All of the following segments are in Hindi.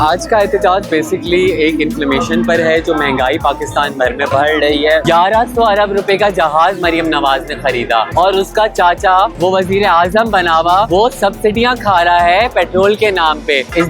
आज का एहतजाज बेसिकली एक इन्फ्लेमेशन पर है जो महंगाई पाकिस्तान भर में बढ़ रही है। 1100 अरब रुपए का जहाज मरियम नवाज ने खरीदा और उसका चाचा वो वजीर आजम बना हुआ वो सब्सिडियां खा रहा है पेट्रोल के नाम पे। इस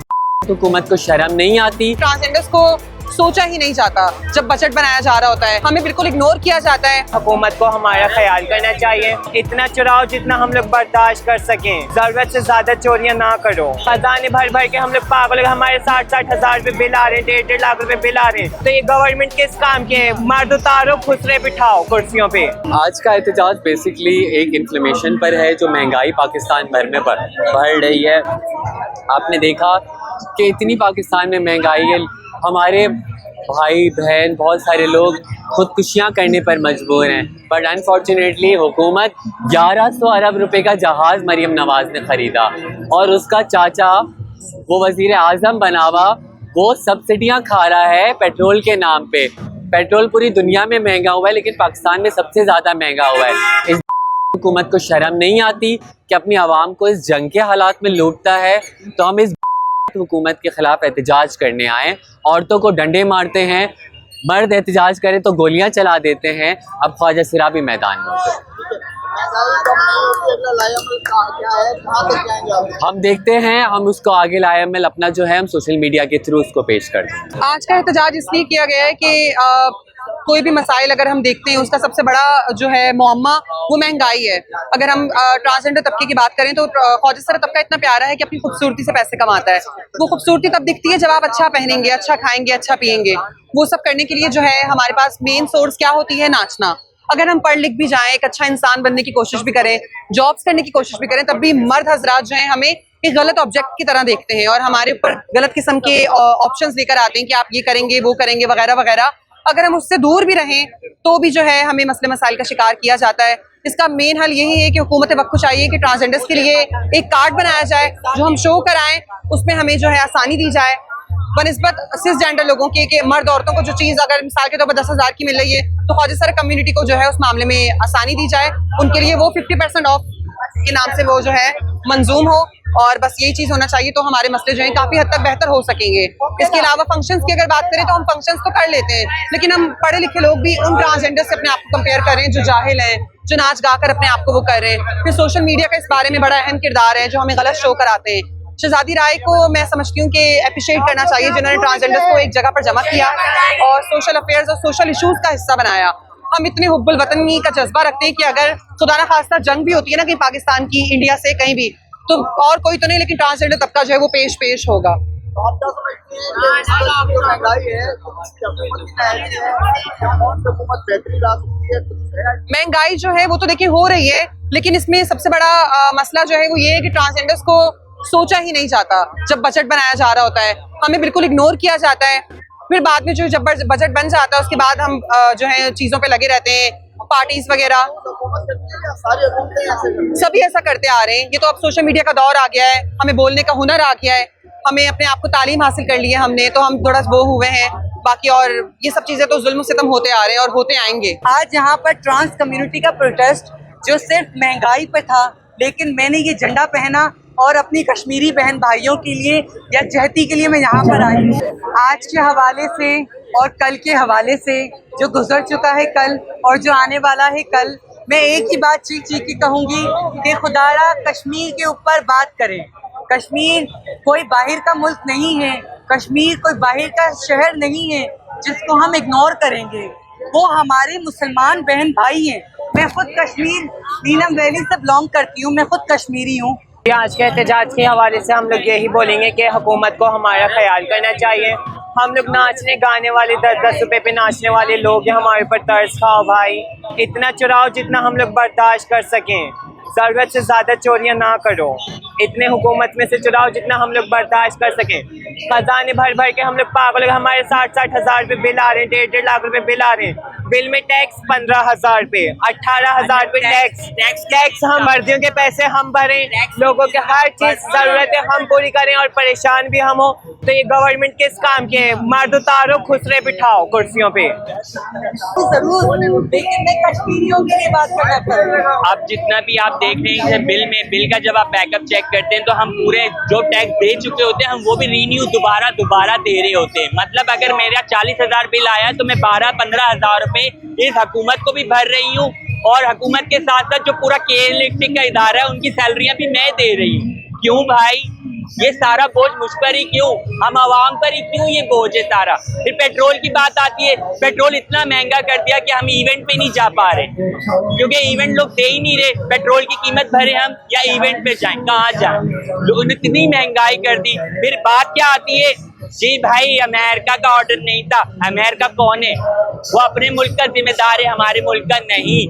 हुकूमत को शर्म नहीं आती? ट्रांसजेंडर्स को सोचा ही नहीं जाता जब बजट बनाया जा रहा होता है, हमें बिल्कुल इग्नोर किया जाता है। हुकूमत को हमारा ख्याल करना चाहिए, इतना चुराओ जितना हम लोग बर्दाश्त कर सकें, जरूरत से ज्यादा चोरियां ना करो। खजाने भर भर के हम लोग पागल, हमारे 60-60 हजार रुपए बिल आ रहे हैं, 1.5 लाख रुपए बिल आ रहे हैं। तो ये गवर्नमेंट किस काम के है? मर्द उतारो, खुसरे बिठाओ कुर्सियों पे। आज का एहतजाज बेसिकली एक इन्फ्लेमेशन पर है जो महंगाई पाकिस्तान भर में बढ़ रही है। आपने देखा कि इतनी पाकिस्तान में महंगाई है, हमारे भाई बहन बहुत सारे लोग खुदकुशियाँ करने पर मजबूर हैं। बट अनफॉर्चुनेटली हुकूमत 1100 अरब रुपए का जहाज़ मरियम नवाज ने ख़रीदा और उसका चाचा वो वज़ीर आज़म बना हुआ वो सब्सिडियाँ खा रहा है पेट्रोल के नाम पे। पेट्रोल पूरी दुनिया में महंगा हुआ है लेकिन पाकिस्तान में सबसे ज़्यादा महंगा हुआ है। इस हुकूमत को शर्म नहीं आती कि अपनी आवाम को इस जंग के हालात में लूटता है? तो हम इस हुकूमत के खिलाफ एहतजाज करने आए। औरतों को डंडे मारते हैं, मर्द एहतजाज करें तो गोलियां चला देते हैं। अब ख्वाजा सिरा भी मैदान में होते हम देखते हैं, हम उसको आगे लाएमल अपना जो है हम सोशल मीडिया के थ्रू उसको पेश कर दें। आज का एहतजाज इसलिए किया गया है कि कोई भी मसाइल अगर हम देखते हैं उसका सबसे बड़ा जो है मुअम्मा वो महंगाई है। अगर हम ट्रांसजेंडर तबके की बात करें तो ख्वाजा सरा तबका इतना प्यारा है कि अपनी खूबसूरती से पैसे कमाता है। वो खूबसूरती तब दिखती है जब आप अच्छा पहनेंगे, अच्छा खाएंगे, अच्छा पियेंगे। वो सब करने के लिए जो है हमारे पास मेन सोर्स क्या होती है? नाचना। अगर हम पढ़ लिख भी जाएं, एक अच्छा इंसान बनने की कोशिश भी करें, जॉब्स करने की कोशिश भी करें, तब भी मर्द हजरात जो है हमें एक गलत ऑब्जेक्ट की तरह देखते हैं और हमारे ऊपर गलत किस्म के ऑप्शंस लेकर आते हैं कि आप ये करेंगे, वो करेंगे, वगैरह वगैरह। अगर हम उससे दूर भी रहें तो भी जो है हमें मसले मसाइल का शिकार किया जाता है। इसका मेन हल यही है कि हुकूमत वक्त को चाहिए कि ट्रांसजेंडर्स के लिए एक कार्ड बनाया जाए जो हम शो कराएं, उसमें हमें जो है आसानी दी जाए बनिस्बत सिस जेंडर लोगों के कि मर्द औरतों को जो चीज़ अगर मिसाल के तौर पर 10,000 की मिल रही है तो ख्वाजा सरा कम्युनिटी को जो है उस मामले में आसानी दी जाए। उनके लिए वो 50% ऑफ के नाम से वो जो है मंजूम हो और बस यही चीज़ होना चाहिए तो हमारे मसले जो हैं काफ़ी हद तक बेहतर हो सकेंगे। इसके अलावा फंक्शंस की अगर बात करें तो हम फंक्शंस तो कर लेते हैं लेकिन हम पढ़े लिखे लोग भी उन ट्रांसजेंडर से अपने आप को कंपेयर कर रहे हैं जो जाहिल हैं, जो नाच गा कर अपने आप को वो कर रहे हैं। फिर सोशल मीडिया का इस बारे में बड़ा अहम किरदार है जो हमें गलत शो कराते हैं। शहजादी राय को मैं समझती हूँ कि अप्रिशिएट करना चाहिए जिन्होंने ट्रांसजेंडर्स को एक जगह पर जमा किया और सोशल अफेयर्स और सोशल इशूज़ का हिस्सा बनाया। हम इतने हुब्बुल वतनी का जज्बा रखते हैं कि अगर खुदा न खास्ता जंग भी होती है ना कहीं पाकिस्तान की, इंडिया से कहीं भी, तो और कोई तो नहीं लेकिन ट्रांसजेंडर तबका जो है वो पेश होगा। महंगाई जो है वो तो देखिए हो रही है लेकिन इसमें सबसे बड़ा मसला जो है वो ये है कि ट्रांसजेंडर्स को सोचा ही नहीं जाता जब बजट बनाया जा रहा होता है, हमें बिल्कुल इग्नोर किया जाता है। फिर बाद में जो जब बजट बन जाता है उसके बाद हम जो है चीज़ों पे लगे रहते हैं, पार्टीज वगैरह सभी ऐसा करते आ रहे हैं। ये तो अब सोशल मीडिया का दौर आ गया है, हमें बोलने का हुनर आ गया है, हमें अपने आप को तालीम हासिल कर ली है हमने, तो हम थोड़ा वो हुए हैं। बाकी और ये सब चीज़ें तो जुल्म सितम होते आ रहे हैं और होते आएंगे। आज यहाँ पर ट्रांस कम्युनिटी का प्रोटेस्ट जो सिर्फ महंगाई पे था, लेकिन मैंने ये झंडा पहना और अपनी कश्मीरी बहन भाइयों के लिए या जहती के लिए मैं यहाँ पर आई हूँ। आज के हवाले से और कल के हवाले से, जो गुजर चुका है कल और जो आने वाला है कल, मैं एक ही बात चीख चीख के कहूँगी कि खुदारा कश्मीर के ऊपर बात करें। कश्मीर कोई बाहर का मुल्क नहीं है, कश्मीर कोई बाहर का शहर नहीं है जिसको हम इग्नोर करेंगे। वो हमारे मुसलमान बहन भाई हैं। मैं खुद कश्मीर नीलम वैली से बिलोंग करती हूँ, मैं खुद कश्मीरी हूँ। आज के एहतजाज के हवाले से हम लोग यही बोलेंगे कि हुकूमत को हमारा ख्याल करना चाहिए। हम लोग नाचने गाने वाले 10-10 रुपए पे नाचने वाले लोग हैं, हमारे ऊपर तरस खाओ भाई, इतना चुराओ जितना हम लोग बर्दाश्त कर सकें, ज़रूरत से ज़्यादा चोरियां ना करो, इतने हुकूमत में से चुराओ जितना हम लोग बर्दाश्त कर सकें। खजाने भर भर के हम लोग पागल, हमारे 60-60 हजार रुपये बिल आ रहे हैं, 1.5 लाख रुपए बिल आ रहे हैं। बिल में टैक्स 15,000 रुपये, 18,000 रुपये टैक्स हम मर्दियों के पैसे हम भरें, लोगों के हर चीज़ ज़रूरतें हम पूरी करें और परेशान भी हम हो। तो ये गवर्नमेंट किस काम के है? मर्द उतारो, खुसरे बिठाओ कुर्सियों पे। जरूर, लेकिन मैं कश्मीरियों के लिए बात करना चाहूँगा। अब जितना भी आप देख रहे हैं बिल में, बिल का जब आप बैकअप चेक करते हैं तो हम पूरे जो टैक्स दे चुके होते हैं हम वो भी रीन्यू वैल्यू दोबारा दे रहे होते हैं। मतलब अगर मेरा 40,000 बिल आया है तो मैं 12-15 हज़ार रुपए इस हुकूमत को भी भर रही हूँ, और हुकूमत के साथ साथ जो पूरा के का इदारा है उनकी सैलरियाँ भी मैं दे रही हूँ। क्यों भाई, ये सारा बोझ मुझ पर ही क्यों, हम आवाम पर ही क्यों ये बोझ है सारा। फिर पेट्रोल की बात आती है, पेट्रोल इतना महंगा कर दिया कि हम इवेंट पे नहीं जा पा रहे, क्योंकि इवेंट लोग दे ही नहीं रहे। पेट्रोल की कीमत भरे हम या इवेंट पे जाएं, कहाँ जाएं, लोगों ने इतनी महंगाई कर दी। फिर बात क्या आती है, जी भाई अमेरिका का ऑर्डर नहीं था। अमेरिका कौन है, वो अपने मुल्क का जिम्मेदार है, हमारे मुल्क का नहीं।